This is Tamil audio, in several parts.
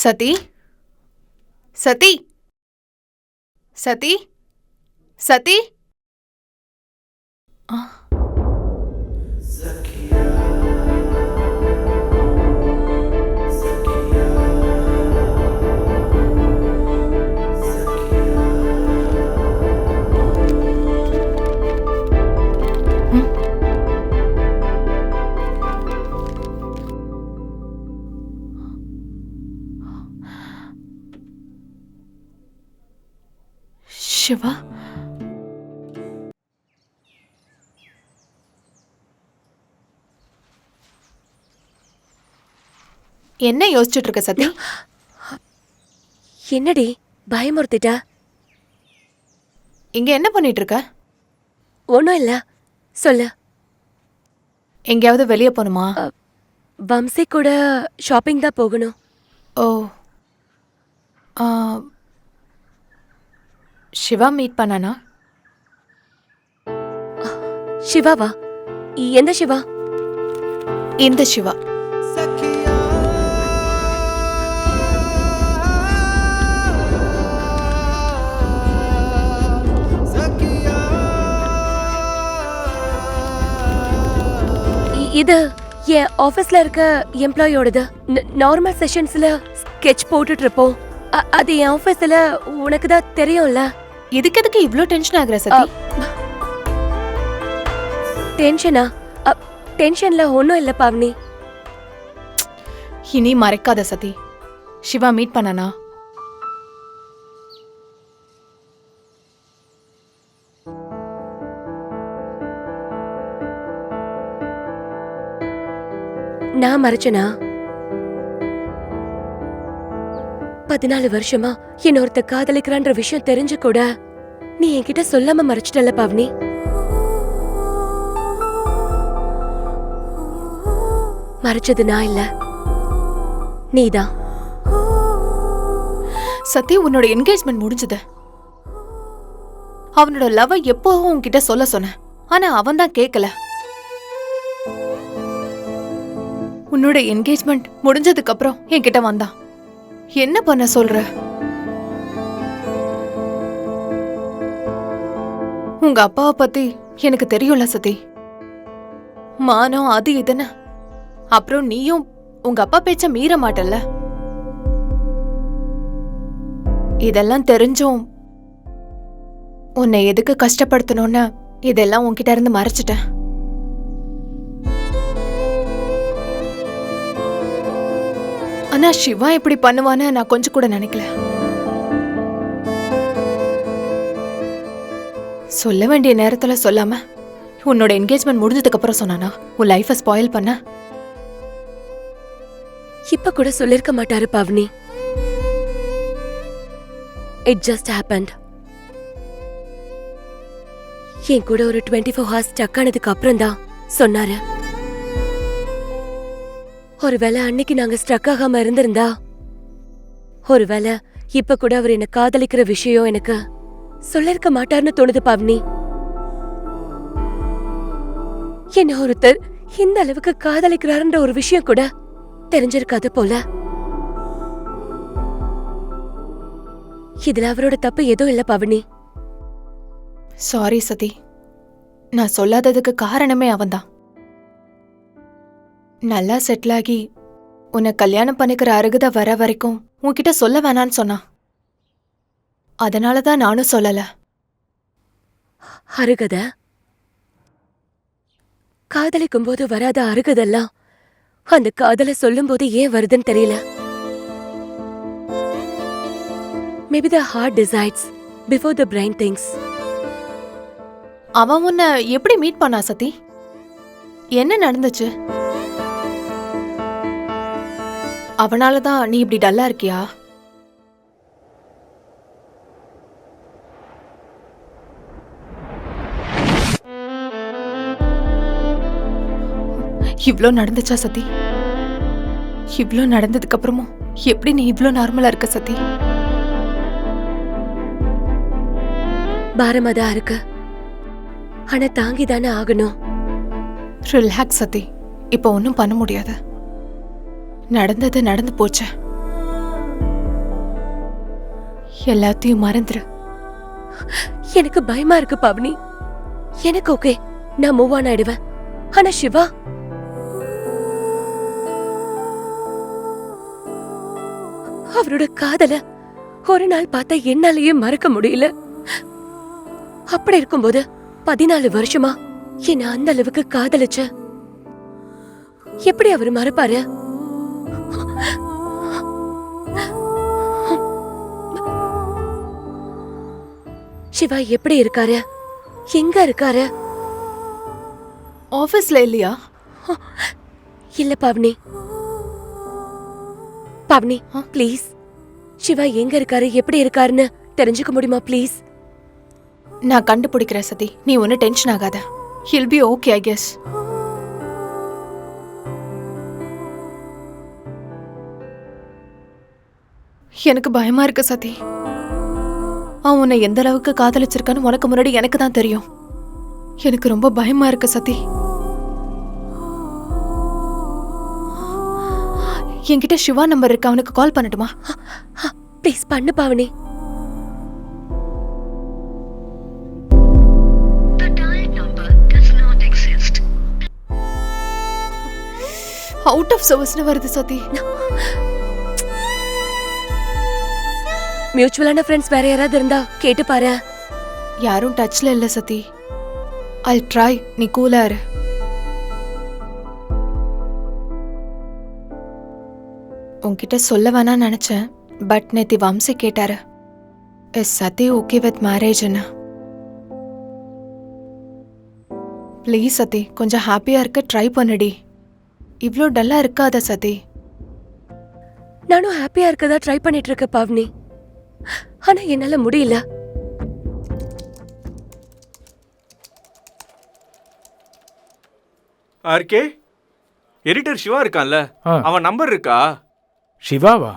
சதி சதி சதி சதி ஆ சிவா, என்ன யோசிச்சுட்டு இருக்க சத்யா? என்னடி பயமுறுத்திட்ட? இங்க என்ன பண்ணிட்டு இருக்க? ஒன்றும் இல்லை, சொல்லு. எங்கேயாவது வெளியே போகணுமா? வம்சி கூட ஷாப்பிங் தான் போகணும். ஓ, சிவா மீட் பண்ணானா? சிவாவா? எந்த சிவா? இந்த சிவா. இது என் ஆஃபீஸ்ல இருக்க எம்ப்ளாயோடது. நார்மல் செஷன்ஸ்ல ஸ்கெட்ச் போட்டுட்டு இருப்போம். அது என் ஆஃபீஸ்ல உனக்கு தான் தெரியும்ல. இதுக்கு எதுக்கு இவ்ளோ டென்ஷன் ஆகுற சதி? டென்ஷனா? டென்ஷன்ல ஒன்றும் இல்லை பாவனி. இனி மறைக்காத சதி. சிவா மீட் பண்ணானா? நான் மறைச்சனா? 14 வருஷமா இன்னொருத்த காதலிக்கிறான்ற விஷயம் தெரிஞ்சு கூட நீ என்கிட்ட சொல்லாம மறைச்சிட்டல பாவனி. மறைச்சது நான் இல்ல, நீதான். சத்தி, உன்னோட என்கேஜ்மெண்ட் முடிஞ்சது. அவனோட லவ் எப்பவும் உன்கிட்ட சொல்ல சொன்ன, ஆனா அவன் தான் கேட்கல. உன்னோட என்கேஜ்மெண்ட் முடிஞ்சதுக்கு அப்புறம் என்கிட்ட வந்தான். என்ன பண்ண சொல்ற? உங்க அப்பாவை பத்தி எனக்கு தெரியும்ல சதி. மானம் அது இதுன்னு. அப்புறம் நீயும் உங்க அப்பா பேச்ச மீற மாட்டல்ல. இதெல்லாம் தெரிஞ்சும் உன்னை எதுக்கு கஷ்டப்படுத்தணும்னு இதெல்லாம் உன்கிட்ட இருந்து மறைச்சிட்டேன். ஆனா சிவா இப்படி பண்ணுவான்னு நான் கொஞ்சம் கூட நினைக்கல. சொல்ல வேண்டிய நேரத்துல சொல்லாம உன்னோட என்கேஜ்மெண்ட் முடிஞ்சதுக்கு அப்புறம் சொன்னானா உன் லைஃபை ஸ்பாயில் பண்ண? இப்ப கூட சொல்லிருக்க மாட்டாரு பாவனி. It just happened. என் கூட ஒரு 24 hours ஸ்டக் ஆனதுக்கு அப்புறம் தான் சொன்னாரு. ஒருவேளை அன்னைக்கு நாங்க ஸ்ட்ரக் ஆகாம இருந்திருந்தா, ஒருவேளை இப்ப கூட அவர் என்ன காதலிக்கிற விஷயம் எனக்கு சொல்லிருக்க மாட்டார்னு தோணுது பாவனி. என்ன ஒருத்தர் இந்த அளவுக்கு காதலிக்கிறாருன்ற ஒரு விஷயம் கூட தெரிஞ்சிருக்காது போல. இதுல அவரோட தப்பு எதுவும் இல்ல பாவனி. சாரி சதி, நான் சொல்லாததுக்கு காரணமே அவன்தான். நல்லா செட்டில் ஆகி உன்னை கல்யாணம் பண்ணிக்கிற அருகதை வர வரைக்கும் உன்கிட்ட சொல்ல வேணான்னு சொன்னான். அதனாலதான் நானும் சொல்லல. அருகதை? காதலிக்கும் போது வராத அருகதெல்லாம் அந்த காதலை சொல்லும் போது ஏன் வருதுன்னு தெரியல. Maybe the heart decides before the brain thinks. அவன் உன்னை எப்படி மீட் பண்ணா சதி? என்ன நடந்துச்சு? அவனாலதான் நீ இப்படி டல்லா இருக்கியா? இவ்ளோ நடந்துச்சா சதி? இவ்ளோ நடந்ததுக்கு அப்புறமும் எப்படி நீ இவ்ளோ நார்மலா இருக்க சதி? பாரமாதான் இருக்கு, ஆனா தாங்கிதானே ஆகணும். ரிலாக்ஸ் சதி, இப்ப ஒன்னும் பண்ண முடியாது. நடந்தது நடந்து போச்சு. எல்லாத்தையும் மறந்துரு. எனக்கு பயமா இருக்கு பவனி. எனக்கு ஓகே, நான் மூவ் ஆன் ஆயிடுவேன். ஆனா சிவா, அவரோட காதல ஒரு நாள் பார்த்தா என்னாலேயே மறக்க முடியல. அப்படி இருக்கும்போது 14 வருஷமா என்ன அந்த அளவுக்கு காதலிச்ச எப்படி அவர் மறப்பாரு? சிவா எப்படி இருக்காரு? எங்க இருக்காரு? ஆபீஸ்ல இல்லையா? இல்ல பவனி. பவனி ப்ளீஸ், சிவா எங்க இருக்காரு, எப்படி இருக்காருன்னு தெரிஞ்சுக்க முடியுமா ப்ளீஸ்? நான் கண்டுபிடிக்கிறேன் சதி, நீ ஒன்னும் டென்ஷன் ஆகாத. He'll be okay I guess. எனக்கு பயமா இருக்கு சதி. அவன் உன்னை எந்த அளவுக்கு காதலிச்சிருக்கான்னு உனக்கு முன்னாடி எனக்கு தான் தெரியும். எனக்கு ரொம்ப பயமா இருக்கு சதி. என்கிட்ட சிவா நம்பர் இருக்கு, அவனுக்கு கால் பண்ணட்டுமா? ப்ளீஸ் பண்ணு பவனி. அவுட் ஆஃப் சர்வீஸ்னு வருது சதி. மியூச்சுவலான ஃப்ரெண்ட்ஸ் வேற யாராவது இருந்தா கேட்டு பாரு. யாரும் டச்ல இல்ல சதி. ஐ ட்ரை, நீ கூலா இரு. உன்கிட்ட சொல்ல வேணாம்னு நினைச்சேன், பட் நேத்தி வம்சி கேட்டாரு. இஸ் சதி ஓகே வித் மேரேஜ்னு? ப்ளீஸ் சதி, கொஞ்சம் ஹாப்பியா இருக்க ட்ரை பண்ணுடி. இவ்ளோ டல்லா இருக்காத சதி. நானும் ஹாப்பியா இருக்கதா ட்ரை பண்ணிட்டு இருக்க பவனி. ஆனா என்னால முடியல. ஆர்கே, எடிட்டர் சிவா இருக்கான்ல, அவன் நம்பர் இருக்கா? சிவாவா?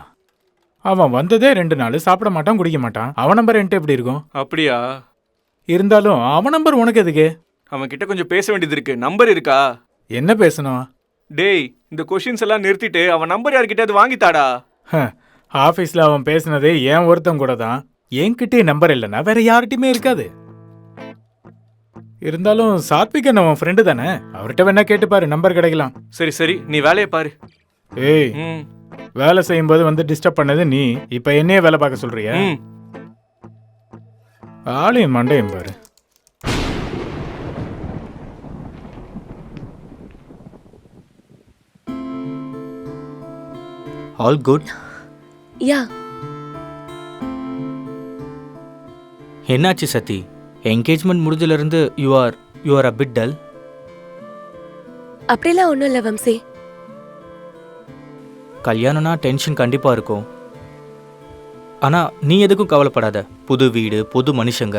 அவன் வந்ததே 2 நாள், சாப்பிட மாட்டான், குடிக்க மாட்டான். அவன் நம்பர் என்கிட்ட எப்படி இருக்கும்? அப்படியா? இருந்தாலும் அவன் நம்பர் உனக்கு எதுக்கு? அவன் கிட்ட கொஞ்சம் பேச வேண்டியது இருக்கு. நம்பர் இருக்கா? என்ன பேசணும்? டேய், இந்த கொஷின்ஸ் எல்லாம் நிறுத்திட்டு அவன் நம்பர் யார்கிட்டயாவது வாங்கித்தாடா. ஆஃபீஸில் அவன் பேசினதே ஏன் ஒருத்தன் கூட தான். என்கிட்டே நம்பர் இல்லைன்னா வேற யார்கிட்டயுமே இருக்காது. இருந்தாலும் சாத்விகன் அவன் ஃப்ரெண்டு தானே, அவர்கிட்ட வேணா கேட்டுப்பாரு, நம்பர் கிடைக்கலாம். சரி சரி, நீ வேலையை பாரு. ஏய், வேலை செய்யும்போது வந்து டிஸ்டர்ப் பண்ணது நீ, இப்ப என்னையே வேலை பார்க்க சொல்றியா? ஆளையும் மண்டையும் பாரு. All good? யா. என்னாச்சு சதி? என்கேஜ்மெண்ட் முடிஞ்சதுலேருந்து you are a bit dull. அப்படிலாம் ஒன்றும் இல்லை வம்சி. கல்யாணம்னா டென்ஷன் கண்டிப்பாக இருக்கும். ஆனால் நீ எதுக்கும் கவலைப்படாத. புது வீடு, புது மனுஷங்க,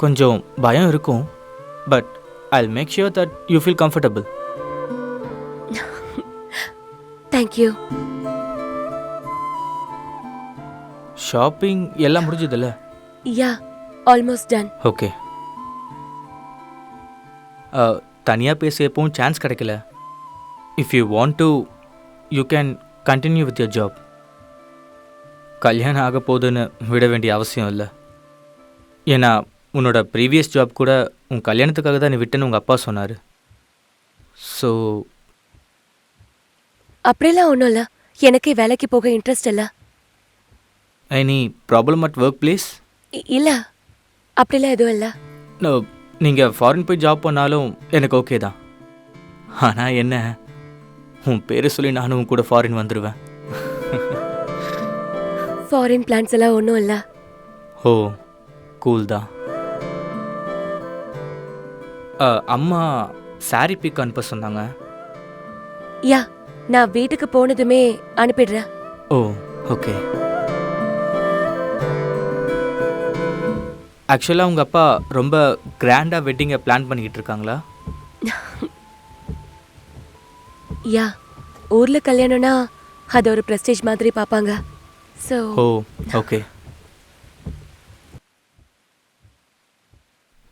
கொஞ்சம் பயம் இருக்கும். But I'll make sure that you feel comfortable. Thank you. Shopping எல்லாம் முடிஞ்சதில்ல? Yeah, almost done. ஓகே. தனியாக பேச எப்பவும் சான்ஸ் கிடைக்கல. If you want to you can continue with your job. கல்யாணம் ஆக போகுதுன்னு விட வேண்டிய அவசியம் இல்லை. ஏன்னா உன்னோட ப்ரீவியஸ் ஜாப் கூட உன் கல்யாணத்துக்காக தான் நீ விட்டுன்னு உங்கள் அப்பா சொன்னார். ஸோ அப்படிலாம் ஒன்றும் இல்லை. எனக்கே வேலைக்கு போக இன்ட்ரெஸ்ட் இல்லை. Any problem at work place? இல்லை, அப்படிலாம் எதுவும் இல்லை. நீங்கள் ஃபாரின் போய் ஜாப் பண்ணாலும் எனக்கு ஓகே தான். ஆனால் என்ன, உன் பேரை சொல்லி நானும் உன் கூட ஃபாரின் வந்துடுவேன். ஃபாரின் பிளான்ஸ் எல்லாம் ஒன்றும் இல்லை. ஓ, கூல் தான். அம்மா சாரி பிக் அனுப்ப சொன்னாங்க. யா, நான் வீட்டுக்கு போனதுமே அனுப்பிடுறேன். ஓ, ஓகே. ஆக்சுவலாக உங்கள் அப்பா ரொம்ப கிராண்டாக வெட்டிங்கை பிளான் பண்ணிக்கிட்டு இருக்காங்களா? யா, ஊரில் கல்யாணம்னா அது ஒரு ப்ரெஸ்டீஜ் மாதிரி பார்ப்பாங்க. ஸோ ஓ, ஓகே.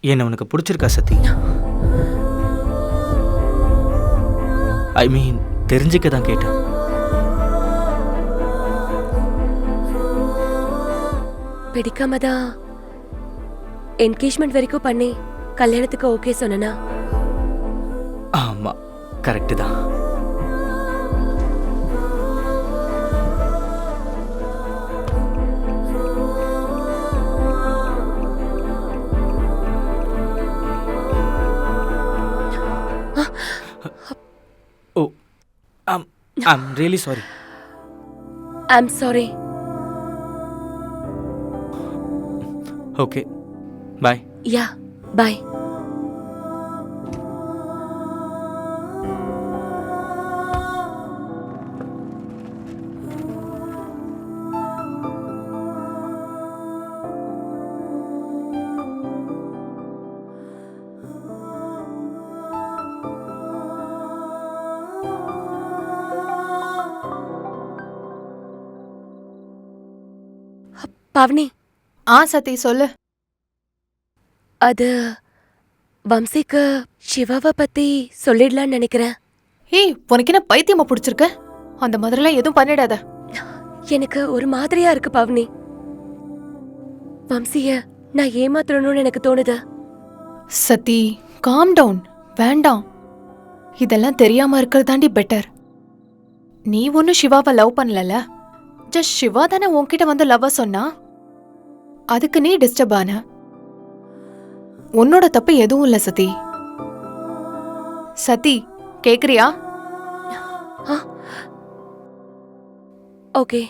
என்ன உனக்கு பிடிச்சிருக்கா சதி? ஐ மீன் தெரிஞ்சுக்க தான் கேட்டேன். பிடிக்காம தான் என்கேஜ்மெண்ட் வரைக்கும் பண்ணி கல்யாணத்துக்கு ஓகே சொன்னனா? ஆமா, கரெக்டு தான். Oh, I'm really sorry. I'm sorry. Okay, bye. Yeah, bye. Pavani, Sathi சொல்லு. அது வம்சிக்கு சிவாவை பத்தி சொல்லிடலான்னு நினைக்கிறேன். ஏய், உனக்கு என்ன பைத்தியமா பிடிச்சிருக்க? அந்த மாதிரிலாம் எதுவும் பண்ணிடாத. எனக்கு ஒரு மாதிரியா இருக்கு பவனி. வம்சிய நான் ஏமாத்தணும்னு எனக்கு தோணுது. சத்தி, காம் டவுன். வேண்டாம். இதெல்லாம் தெரியாம இருக்கிறதாண்டி பெட்டர். நீ ஒன்னும் சிவாவை லவ் பண்ணலல. ஜஸ்ட் சிவா தானே உன்கிட்ட வந்து லவ்வ சொன்னா. அதுக்கு நீ டிஸ்டர்ப் ஆன. உன்னோட தப்பு எதுவும் இல்ல சதி. சதி, கேக்குறியா? ஓகே.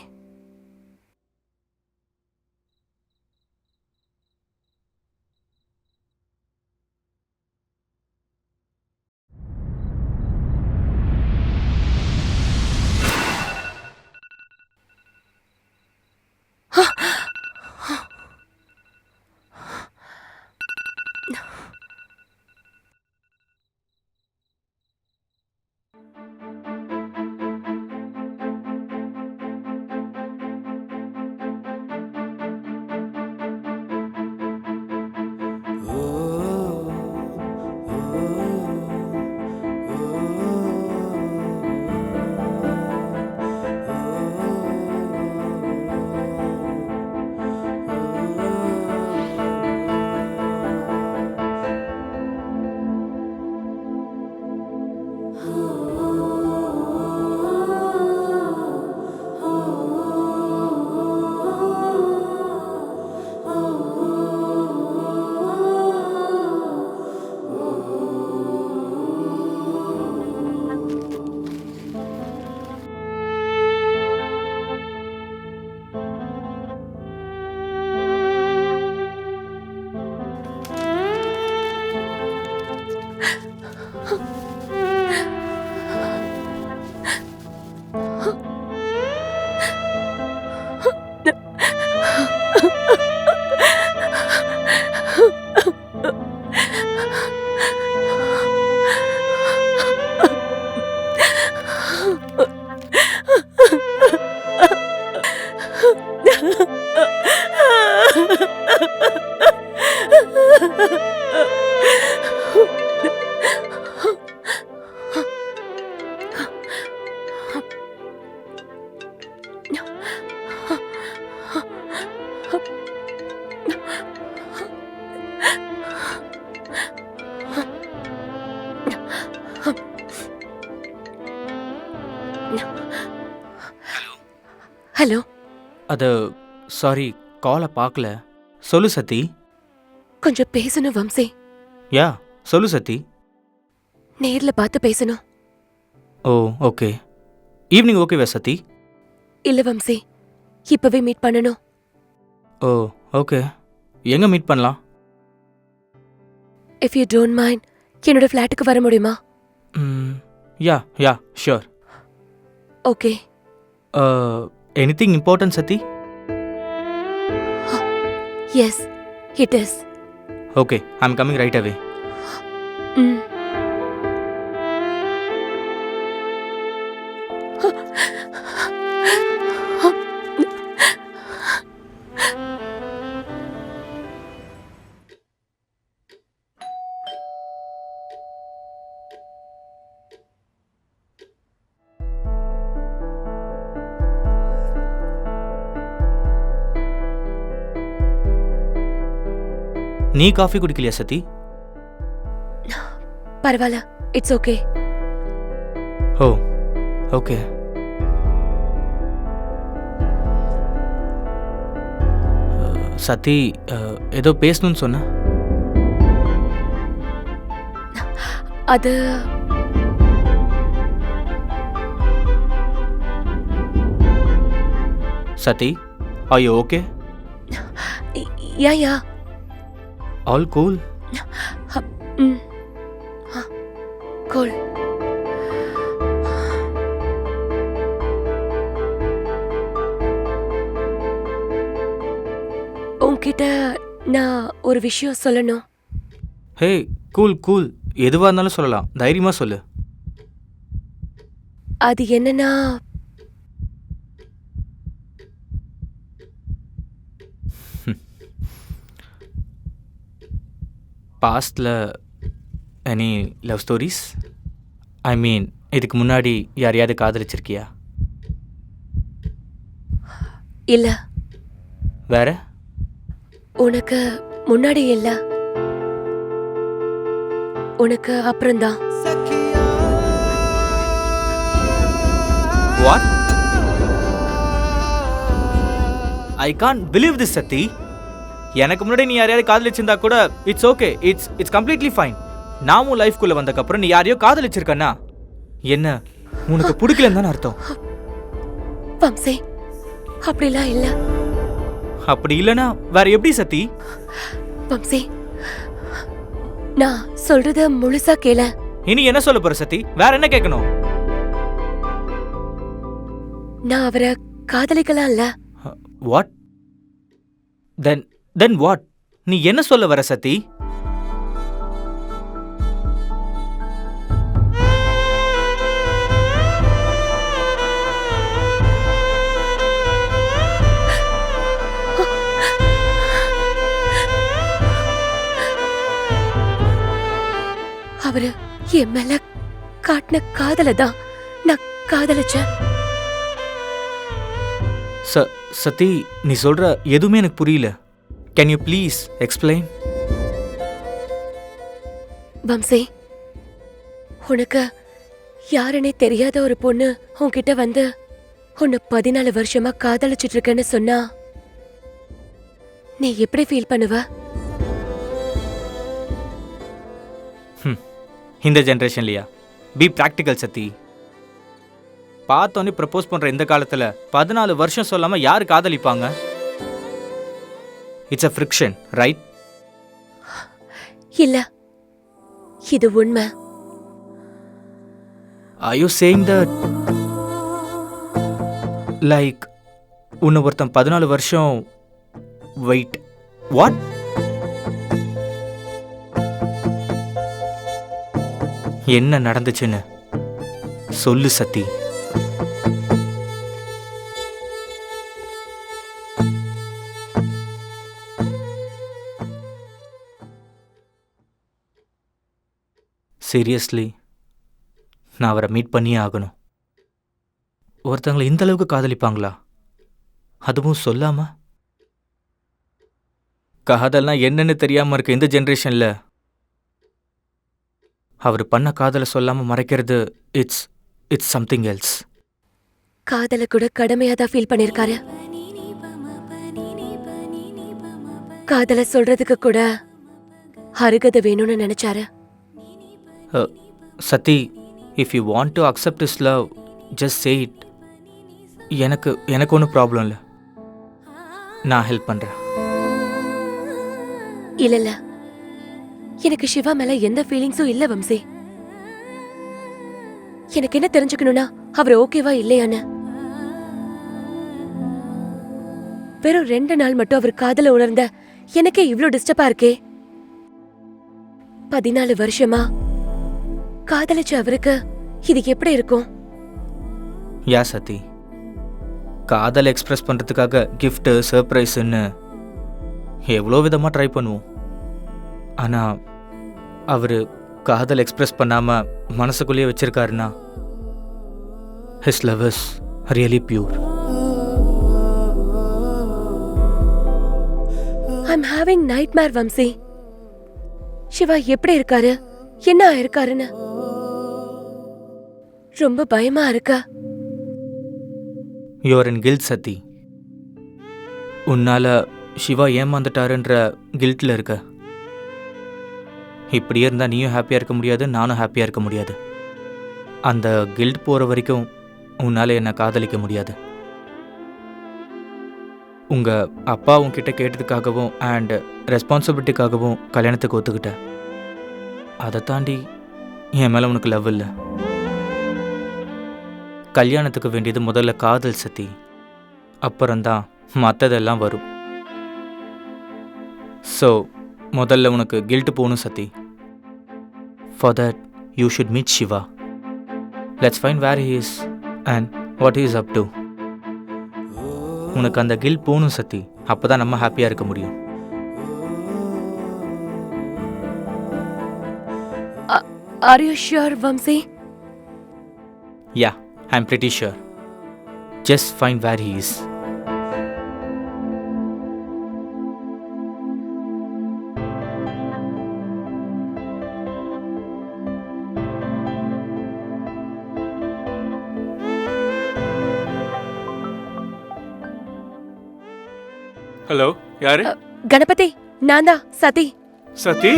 ஹலோ. அது சாரி, காலை பார்க்கல. சொல்லு சத்தி. கொஞ்சம் பேசணும் வம்சி. யா, சொல்லு சத்தி. நேர்ல பார்த்து பேசணும். ஓ, ஓகே. ஈவினிங் ஓகேவா சத்தி? இல்ல வம்சி, இப்பவே மீட் பண்ணணும். Oh, okay. எங்க மீட் பண்ணலாம்? இஃப் யூ டோன்ட் மைண்ட், என்னோட ஃப்ளாட்டுக்கு வர முடியுமா? Yeah yeah, sure. Okay. Anything important Sathi? Yes, it is. Okay, I am coming right away. நீ காஃபி குடிக்கலையா சதி? பரவாயில்ல, இட்ஸ் ஓகே. O okay. சதி, ஏதோ பேசணும்னு சொன்ன. அது சதி, are you okay? Yeah All cool? கோல். உன்கிட்ட நான் ஒரு விஷயம் சொல்லணும். ஹே, கூல் கூல், எதுவாக இருந்தாலும் சொல்லலாம், தைரியமாக சொல்லு. அது என்னன்னா, பாஸ்டில் எனி லவ் ஸ்டோரிஸ்? ஐ மீன், இதுக்கு முன்னாடி யாரையாவது காதலிச்சிருக்கியா? இல்ல. வேற? உனக்கு முன்னாடி இல்ல, உனக்கு அப்புறம்தான். What? I can't believe this, சத்தி. எனக்கு முன்னாடி நீ யாரையாவது காதலிச்சிருந்தா கூட it's okay, it's completely fine. நாமும் லைஃப்குள்ளே வந்தக்கப்புறம் நீ யாரையோ காதலிச்சிருக்கன்னா என்ன உனக்கு பிடிக்கலன்னு தானே அர்த்தம்? வம்சே, அப்படிலாம் இல்ல. அப்படி இல்லைன்னா வேற எப்படி சத்தி? வம்சே, நான் சொல்றத முழுசா கேள. இனி என்ன சொல்ல போற சத்தி? வேற என்ன கேட்கணும்? நான் அவரை காதலிக்கலாம் இல்ல. வாட்? Then what? நீ என்ன சொல்ல வர சத்தி? அவரு என் மேல காட்டின காதல தான் நான் காதலிச்சேன். சத்தி, நீ சொல்ற எதுவுமே எனக்கு புரியல. Can you please explain? வம்சே, உனக்கு யாருன்னே தெரியாத ஒரு பொண்ணு உன்கிட்ட வந்து உன்னை 14 வருஷமா காதலிச்சிட்டு இருக்கேன்னு சொன்னா நீ எப்படி ஃபீல் பண்ணுவ? இந்த ஜென்ரேஷன்லையா? பி ப்ராக்டிக்கல் சத்தி. பார்த்தோன்னே ப்ரப்போஸ் பண்ற இந்த காலத்துல 14 வருஷம் சொல்லாம யாரு காதலிப்பாங்க? It's a friction, right? இல்ல, இது உண்மை. Are you saying that like உன்னை ஒருத்தன் 14 வருஷம் வெயிட்? வாட்? என்ன நடந்துச்சுன்னு சொல்லு சத்தி. சீரியஸ்லி, நான் அவரை மீட் பண்ணியே ஆகணும். ஒருத்தங்களை இந்த அளவுக்கு காதலிப்பாங்களா? அதுவும் சொல்லாம? காதல்னா என்னன்னு தெரியாம இருக்க இந்த ஜென்ரேஷன்ல அவர் பண்ண காதலை சொல்லாம மறைக்கிறது இட்ஸ் சம்திங் எல்ஸ். காதல கூட கடமையா தான் ஃபீல் பண்ணிருக்காரு. காதல சொல்றதுக்கு கூட அருகதை வேணும்னு நினைச்சாரு. Sathi, if you want to accept is love, just say it. எனக்கு ஒன்றும் ப்ராப்ளம் இல்லை, நான் ஹெல்ப் பண்ணுறேன். இல்ல, எனக்கு சிவா மேல எந்த ஃபீலிங்ஸும் இல்ல வம்சி. எனக்கு என்ன தெரிஞ்சுக்கணும்னா அவர் ஓகேவா இல்லையான்னு. வெறும் 2 நாள் மட்டும் அவர் காதல உணர்ந்த எனக்கே இவ்ளோ டிஸ்டர்பா இருக்கே. 14 வருஷமா காதலிச்ச அவருக்கு இது எப்படி இருக்கும்? யா சத்தி, காதல் எக்ஸ்பிரஸ் பண்ணுறதுக்காக கிஃப்ட்டு, சர்ப்ரைஸுன்னு எவ்வளோ விதமாக ட்ரை பண்ணுவோம். ஆனால் அவர் காதல் எக்ஸ்பிரஸ் பண்ணாமல் மனசுக்குள்ளேயே வச்சிருக்காருன்னா his love is really pure. I'm having nightmare, Vamsi. Siva எப்படி இருக்காரு, என்ன ஆயிருக்காருன்னு ரொம்ப பயமா இருக்கா. Your in guilt Sathi. உன்னால சிவா ஏமாந்துட்டாருன்ற கில்ட்டில் இருக்க. இப்படியே இருந்தால் நீயும் ஹாப்பியாக இருக்க முடியாது, நானும் ஹாப்பியாக இருக்க முடியாது. அந்த கில்ட் போகிற வரைக்கும் உன்னால் என்னை காதலிக்க முடியாது. உங்கள் அப்பா உன்கிட்ட கேட்டதுக்காகவும் அண்ட் ரெஸ்பான்சிபிலிட்டிக்காகவும் கல்யாணத்துக்கு ஒத்துக்கிட்ட. அதை தாண்டி என் மேலே உனக்கு லவ் இல்லை. கல்யாணத்துக்கு வேண்டியது முதல்ல காதல் சத்தி, அப்புறம்தான் மற்றதெல்லாம் வரும். ஸோ முதல்ல உனக்கு கில்ட் போகணும் Sathi. For that you should meet Siva. Let's find where he is and what he is up to. உனக்கு அந்த கில்ட் போகணும் சத்தி, அப்போ தான் நம்ம ஹாப்பியாக இருக்க முடியும். Are you sure Vamsi? Yeah, I am pretty sure. Just find where he is. Hello, யாரு? கணபதி, நான் தான் சதி. சதி?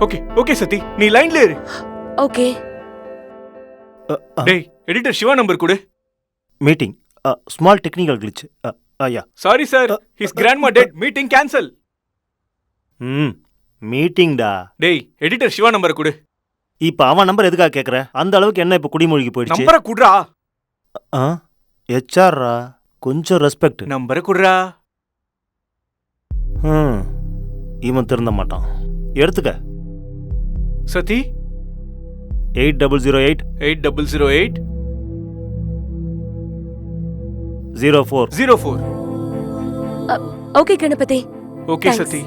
ஓகே ஓகே சதி, நீ லைன்ல இரு. ஓகே. டேய், எடிட்டர் சிவா நம்பர் கொடு. Meeting small technical glitch. Yeah sorry sir, his grandma dead, meeting cancel. மீட்டிங்டா. டேய், எடிட்டர் சிவா நம்பர் கொடு. இப்ப அவன் நம்பர் எதுக்காக கேக்குற? அந்த அளவுக்கு என்ன இப்ப குடிமொழிக்கு போயிடுச்சு. நம்பரை குடுறா. ஹெச்ஆர்ரா, கொஞ்சம் ரெஸ்பெக்ட். நம்பரை குடுறா. இவன் திருந்த மாட்டான். எடுத்துக்க. சதி 8008 8008 04 04. ஓகே கணபதி. ஓகே சதி,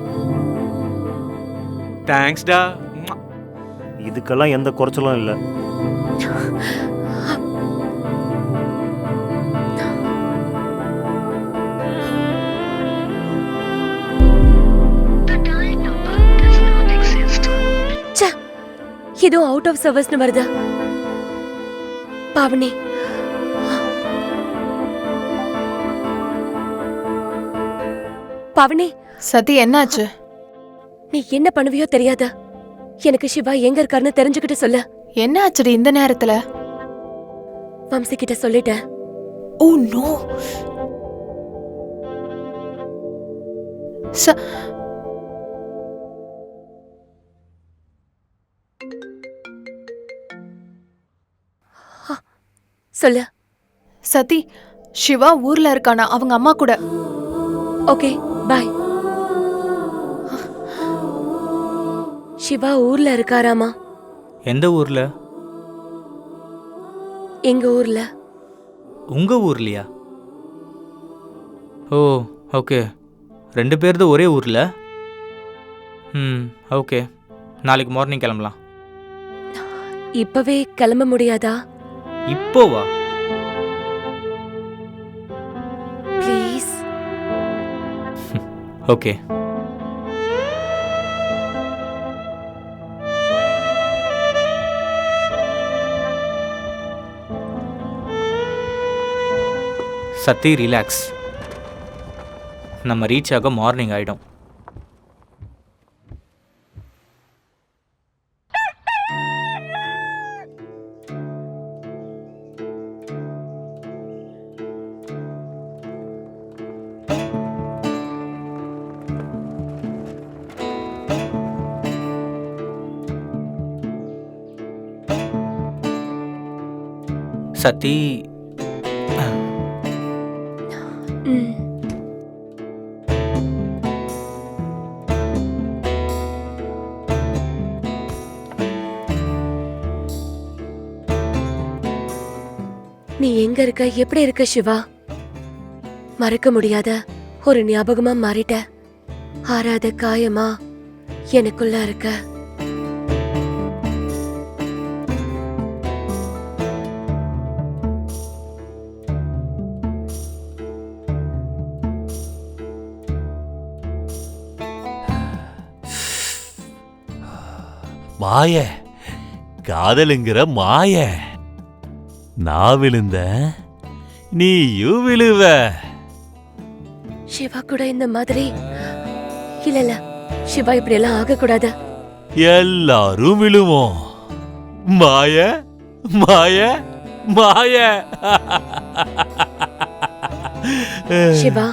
தேங்க்ஸ் டா. இதுக்கெல்லாம் எந்த குறைச்சலும் இல்ல. இது அவுட் ஆஃப் சர்வீஸ்னு வருது. பாவனி, பாவனி. சதி என்னாச்சு? நீ என்ன பண்ணுவியோ தெரியாத. எனக்கு சிவா எங்க இருக்காருன்னு தெரிஞ்சுக்கிட்டு சொல்லு. என்ன ஆச்சுடி இந்த நேரத்துல? வம்சி கிட்ட சொல்லிட்டேன். Oh no. சொல்லு. சதி, சிவா ஊர்ல இருக்கானா அவங்க அம்மா கூட. Okay bye. சிவா ஊர்ல இருக்காராமா? எந்த ஊர்ல? எங்க ஊர்ல. உங்க ஊர்லையா? ஓ ஓகே, 2 பேர்து ஒரே ஊர்ல. ஓகே, நாளைக்கு மார்னிங் கிளம்பலாம். இப்பவே கிளம்ப முடியாதா? இப்போவா? ப்ளீஸ். ஓகே. சத்தி ரிலாக்ஸ். நம்ம ரீச் ஆக மார்னிங் ஆயிடும். சத்தி, நீ எங்க இருக்க, எப்படி இருக்க சிவா? மறக்க முடியாத ஒரு ஞாபகமா மாறிட்ட. ஆறாத காயமா எனக்குள்ள இருக்க. மாய காதலுங்கிற மாய. நான் விழுந்த நீயும் விழுவ. சிவா கூட இந்த மாதிரி இல்ல இல்ல, சிவா இப்படி எல்லாம் ஆகக்கூடாது. எல்லாரும் விழுவோம். மாய மாய மாய. சிவா,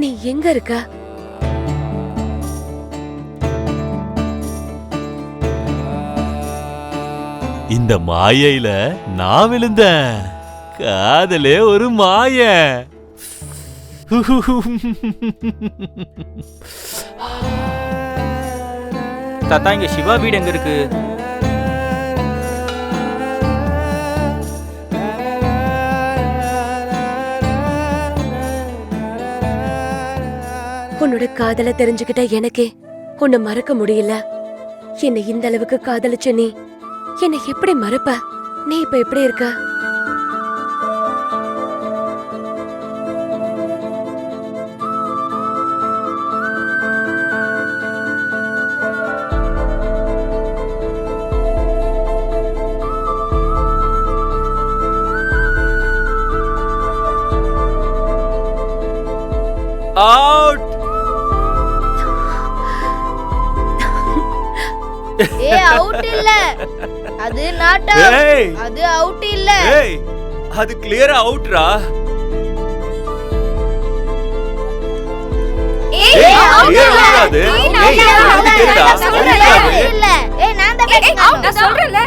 நீ எங்க இருக்க? இந்த மாயையில நான் விழுந்தேன். காதலே ஒரு மாய. தாத்தா, இங்க சிவா வீடு எங்க இருக்கு? உன்னோட காதல தெரிஞ்சுக்கிட்ட எனக்கே உன்னை மறக்க முடியல. என்னை இந்த அளவுக்கு காதலிச்ச நீ என்னை எப்படி மறப்ப? நீ இப்ப எப்படி இருக்க? அவுட். அவுட் இல்ல, அது நாட் அவுட். ஏய் அது அவுட் இல்ல. ஏய், அது கிளியரா அவுட்ரா. அவுட் இல்ல. இல்ல. ஏய், நான் சொல்றது கேளுடா. இல்ல. நான் தான் நான் சொல்றேன்ல.